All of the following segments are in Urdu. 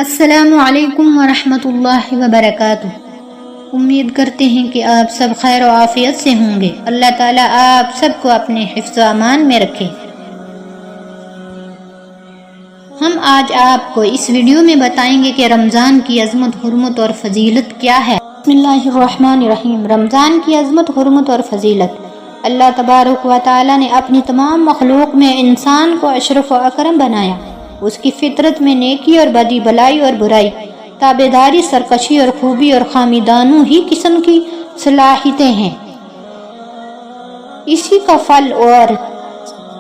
السلام علیکم ورحمۃ اللہ وبرکاتہ۔ امید کرتے ہیں کہ آپ سب خیر و عافیت سے ہوں گے۔ اللہ تعالیٰ آپ سب کو اپنے حفظ و امان میں رکھے۔ ہم آج آپ کو اس ویڈیو میں بتائیں گے کہ رمضان کی عظمت، حرمت اور فضیلت کیا ہے۔ بسم اللہ الرحمن الرحیم۔ رمضان کی عظمت، حرمت اور فضیلت۔ اللہ تبارک و تعالیٰ نے اپنی تمام مخلوق میں انسان کو اشرف و اکرم بنایا۔ اس کی فطرت میں نیکی اور بدی، بلائی اور برائی، تابعداری، سرکشی اور خوبی اور خامی دونوں ہی قسم کی صلاحیتیں ہیں۔ اسی کا پھل اور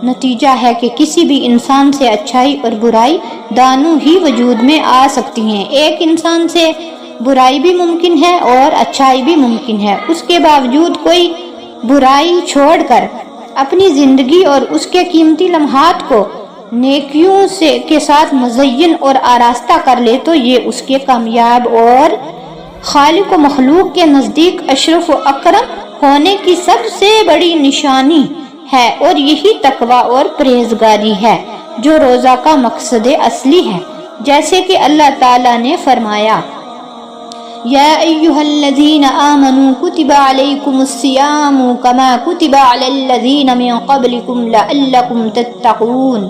نتیجہ ہے کہ کسی بھی انسان سے اچھائی اور برائی دونوں ہی وجود میں آ سکتی ہیں۔ ایک انسان سے برائی بھی ممکن ہے اور اچھائی بھی ممکن ہے۔ اس کے باوجود کوئی برائی چھوڑ کر اپنی زندگی اور اس کے قیمتی لمحات کو نیکیوں کے ساتھ مزین اور آراستہ کر لے تو یہ اس کے کامیاب اور خالق و مخلوق کے نزدیک اشرف و اکرم ہونے کی سب سے بڑی نشانی ہے، اور یہی تقوی اور پرہیزگاری ہے جو روزہ کا مقصد اصلی ہے۔ جیسے کہ اللہ تعالیٰ نے فرمایا، یا ایھا الذین آمنوا کتب علیکم الصیام کما کتب علی الذین من قبلکم لعلکم تتقون۔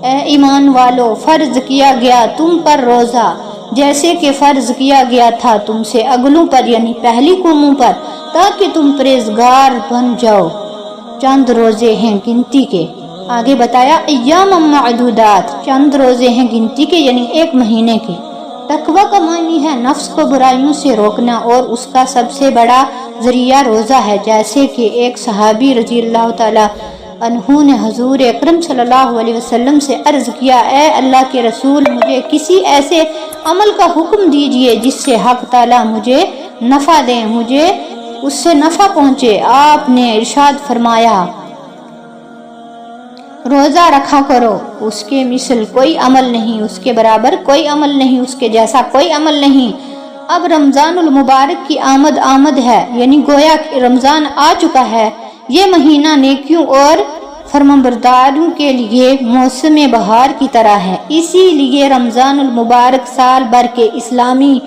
اے ایمان والو، فرض کیا گیا تم پر روزہ جیسے کہ فرض کیا گیا تھا تم سے اگلوں پر، یعنی پہلی قوموں پر، تاکہ تم پرہیزگار بن جاؤ۔ چند روزے ہیں گنتی کے۔ آگے بتایا ایام معدودات، چند روزے ہیں گنتی کے یعنی ایک مہینے کے۔ تقوی کا معنی ہے نفس کو برائیوں سے روکنا، اور اس کا سب سے بڑا ذریعہ روزہ ہے۔ جیسے کہ ایک صحابی رضی اللہ تعالی عنہ نے حضور اکرم صلی اللہ علیہ وسلم سے عرض کیا، اے اللہ کے رسول، مجھے کسی ایسے عمل کا حکم دیجئے جس سے حق تعالیٰ مجھے نفع دیں، مجھے اس سے نفع پہنچے۔ آپ نے ارشاد فرمایا، روزہ رکھا کرو، اس کے مثل کوئی عمل نہیں، اس کے برابر کوئی عمل نہیں، اس کے جیسا کوئی عمل نہیں۔ اب رمضان المبارک کی آمد ہے، یعنی گویا کہ رمضان آ چکا ہے۔ یہ مہینہ نیکیوں اور فرمانبرداریوں کے لیے موسم بہار کی طرح ہے۔ اسی لیے رمضان المبارک سال بھر کے اسلامی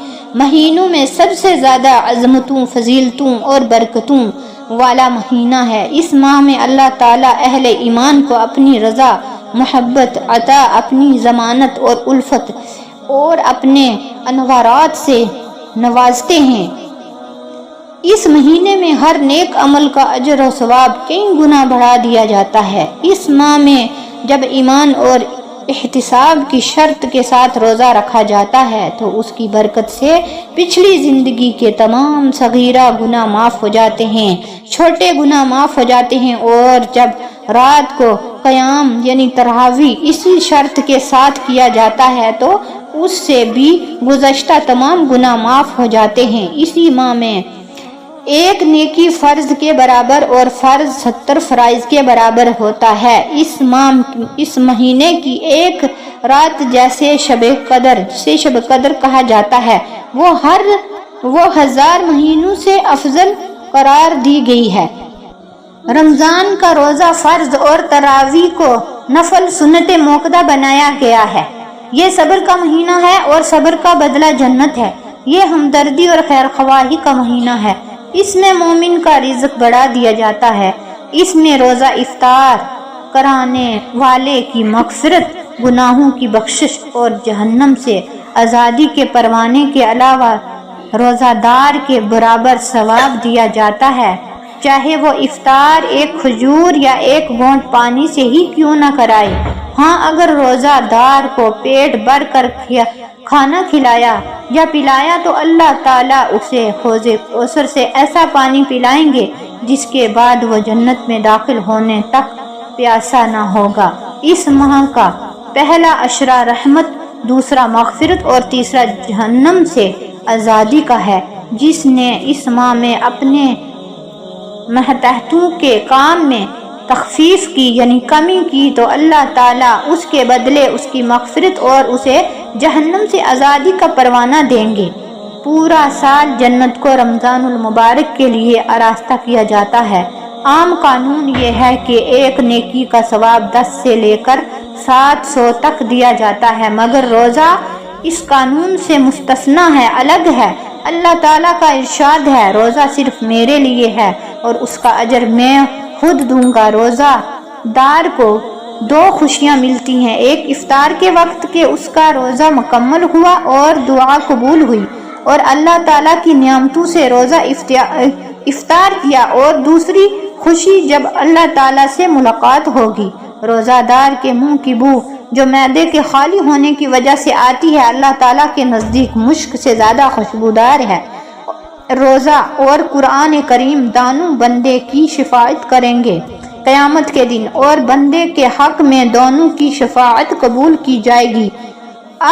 مہینوں میں سب سے زیادہ عظمتوں، فضیلتوں اور برکتوں والا مہینہ ہے۔ اس ماہ میں اللہ تعالیٰ اہل ایمان کو اپنی رضا، محبت، عطا، اپنی ضمانت اور الفت اور اپنے انوارات سے نوازتے ہیں۔ اس مہینے میں ہر نیک عمل کا اجر و ثواب کئی گنا بڑھا دیا جاتا ہے۔ اس ماہ میں جب ایمان اور احتساب کی شرط کے ساتھ روزہ رکھا جاتا ہے تو اس کی برکت سے پچھلی زندگی کے تمام صغیرہ گناہ معاف ہو جاتے ہیں، چھوٹے گناہ معاف ہو جاتے ہیں، اور جب رات کو قیام یعنی تراویح اسی شرط کے ساتھ کیا جاتا ہے تو اس سے بھی گزشتہ تمام گناہ معاف ہو جاتے ہیں۔ اسی ماہ میں ایک نیکی فرض کے برابر اور فرض 70 فرائض کے برابر ہوتا ہے۔ اس مہینے کی ایک رات جسے شب قدر کہا جاتا ہے، وہ 1000 مہینوں سے افضل قرار دی گئی ہے۔ رمضان کا روزہ فرض اور تراویح کو نفل سنت موقدہ بنایا گیا ہے۔ یہ صبر کا مہینہ ہے اور صبر کا بدلہ جنت ہے۔ یہ ہمدردی اور خیرخواہی کا مہینہ ہے۔ اس میں مومن کا رزق بڑھا دیا جاتا ہے۔ اس میں روزہ افطار کرانے والے کی مغفرت، گناہوں کی بخشش اور جہنم سے آزادی کے پروانے کے علاوہ روزہ دار کے برابر ثواب دیا جاتا ہے، چاہے وہ افطار ایک کھجور یا ایک گھونٹ پانی سے ہی کیوں نہ کرائے۔ ہاں، اگر روزہ دار کو پیٹ بھر کر کھانا کھلایا یا پلایا تو اللہ تعالیٰ اسے حوض کوثر سے ایسا پانی پلائیں گے جس کے بعد وہ جنت میں داخل ہونے تک پیاسا نہ ہوگا۔ اس ماہ کا پہلا عشرہ رحمت، دوسرا مغفرت اور تیسرا جہنم سے آزادی کا ہے۔ جس نے اس ماہ میں اپنے ماتحتوں کے کام میں تخفیف کی یعنی کمی کی تو اللہ تعالیٰ اس کے بدلے اس کی مغفرت اور اسے جہنم سے آزادی کا پروانہ دیں گے۔ پورا سال جنت کو رمضان المبارک کے لیے آراستہ کیا جاتا ہے۔ عام قانون یہ ہے کہ ایک نیکی کا ثواب 10 سے لے کر 700 تک دیا جاتا ہے، مگر روزہ اس قانون سے مستثنا ہے، الگ ہے۔ اللہ تعالیٰ کا ارشاد ہے، روزہ صرف میرے لیے ہے اور اس کا اجر میں خود دوں گا۔ روزہ دار کو دو خوشیاں ملتی ہیں، ایک افطار کے وقت کہ اس کا روزہ مکمل ہوا اور دعا قبول ہوئی، اور اللہ تعالیٰ کی نعمتوں سے روزہ افطار کیا، اور دوسری خوشی جب اللہ تعالیٰ سے ملاقات ہوگی۔ روزہ دار کے منہ کی بو جو معدے کے خالی ہونے کی وجہ سے آتی ہے، اللہ تعالیٰ کے نزدیک مشک سے زیادہ خوشبودار ہے۔ روزہ اور قرآن کریم دونوں بندے کی شفاعت کریں گے قیامت کے دن، اور بندے کے حق میں دونوں کی شفاعت قبول کی جائے گی۔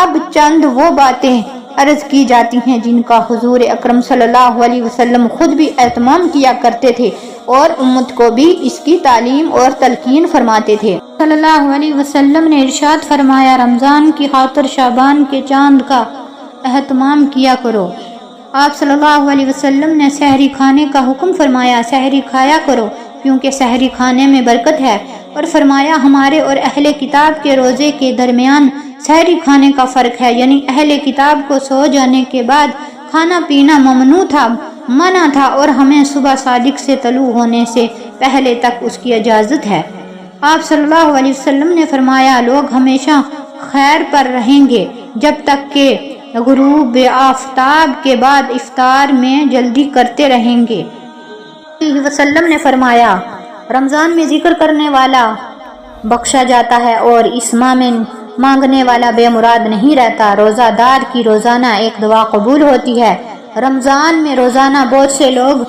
اب چند وہ باتیں عرض کی جاتی ہیں جن کا حضور اکرم صلی اللہ علیہ وسلم خود بھی اہتمام کیا کرتے تھے اور امت کو بھی اس کی تعلیم اور تلقین فرماتے تھے۔ صلی اللہ علیہ وسلم نے ارشاد فرمایا، رمضان کی خاطر شعبان کے چاند کا اہتمام کیا کرو۔ آپ صلی اللہ علیہ وسلم نے سحری کھانے کا حکم فرمایا، سحری کھایا کرو کیونکہ سحری کھانے میں برکت ہے، اور فرمایا ہمارے اور اہل کتاب کے روزے کے درمیان سحری کھانے کا فرق ہے، یعنی اہل کتاب کو سو جانے کے بعد کھانا پینا ممنوع تھا، منع تھا، اور ہمیں صبح صادق سے طلوع ہونے سے پہلے تک اس کی اجازت ہے۔ آپ صلی اللہ علیہ وسلم نے فرمایا، لوگ ہمیشہ خیر پر رہیں گے جب تک کہ غروب آفتاب کے بعد افطار میں جلدی کرتے رہیں گے۔ وسلم نے فرمایا، رمضان میں ذکر کرنے والا بخشا جاتا ہے اور اس ماہ میں مانگنے والا بے مراد نہیں رہتا۔ روزہ دار کی روزانہ ایک دعا قبول ہوتی ہے۔ رمضان میں روزانہ بہت سے لوگ